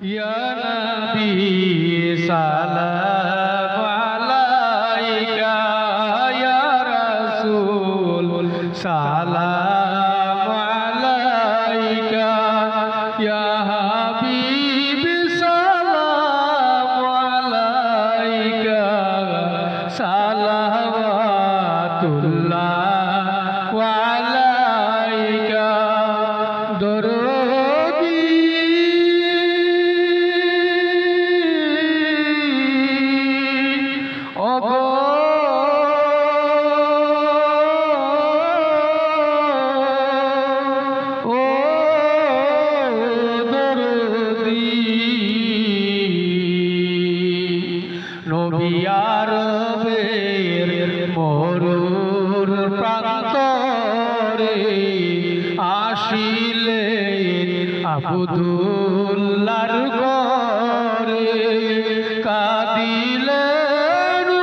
ইয়া নবী সালাম আলাইকা ইয়া রাসূল সালাম আলাইকা ইয়া হাবিব সালাম আলাইকা সালাওয়াতুল্লাহ আলাইকা দরুদি ওগো ও দরুদি নবী আরবের মরুর প্রান্তরে আসিলেন আবদুল্লাহর ঘরে কাঁদিলেন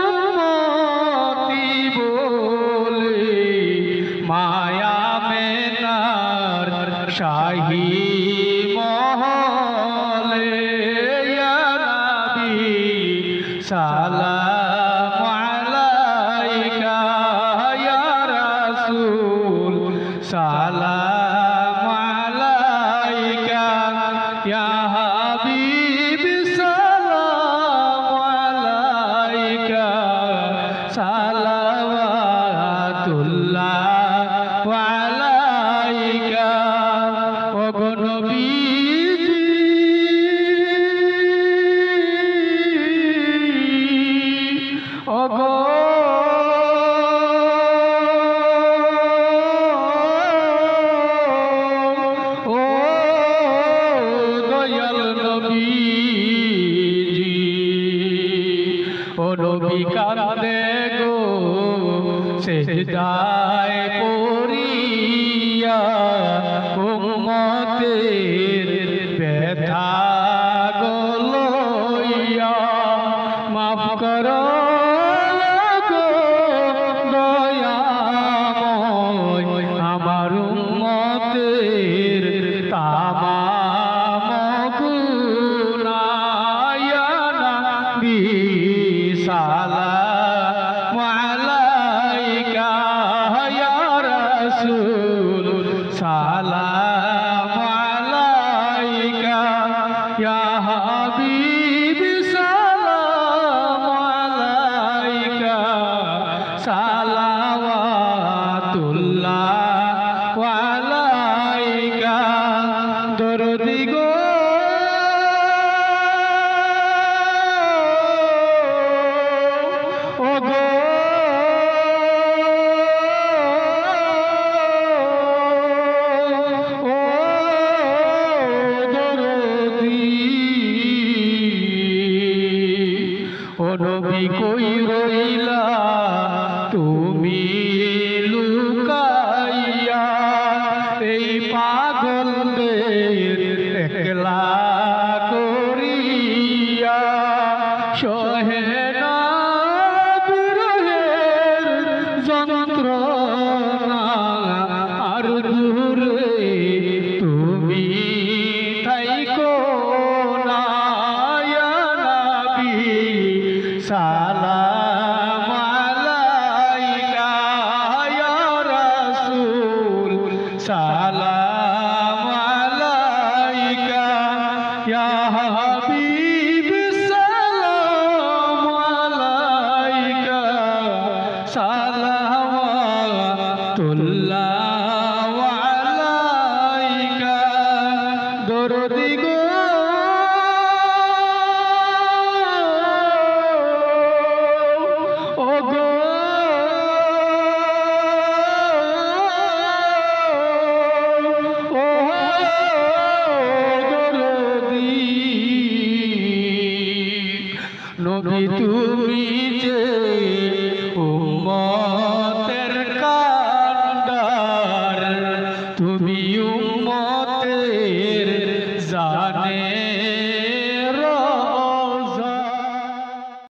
উম্মতি বলে মায়া মেনার শাহী মহলে ইয়া নবী সালাম আলাইকা ইয়া রাসূল সালাম আলাইকা ইয়া হাবিব সালাম আলাইকা সালাওয়াতুল্লাহ আলাইকা ওগো নবীজি ওগো ও দয়াল নবীজি ও নবী কাঁদে গো সিজদায় পড়িয়া উম্মতের ব্যথা গো লইয়া মাফ করো গো দয়াময় আমার উম্মতের তামাম গুনাহ ইয়া নবী সালাম আলাইকা ইয়া রাসূল সালাম আলাইকা ইয়া হাবিব সালাম আলাইকা সালাওয়াতুল্লাহ আলাইকা দরদি গো ওগো ও দরদি ও নবী কই রইলা তুমি লুকাইয়া এই পাগলদের একলা করিয়া সহে না বিরহের যন্ত্রণা আর দূরে তুমি থাইকো না ইয়া নবী সালাম আলাইকা ইয়া রাসূল সালাম আলাইকা ইয়া হাবিব সালাম আলাইকা সালাওয়াতুল্লাহ আলাইকা দরদি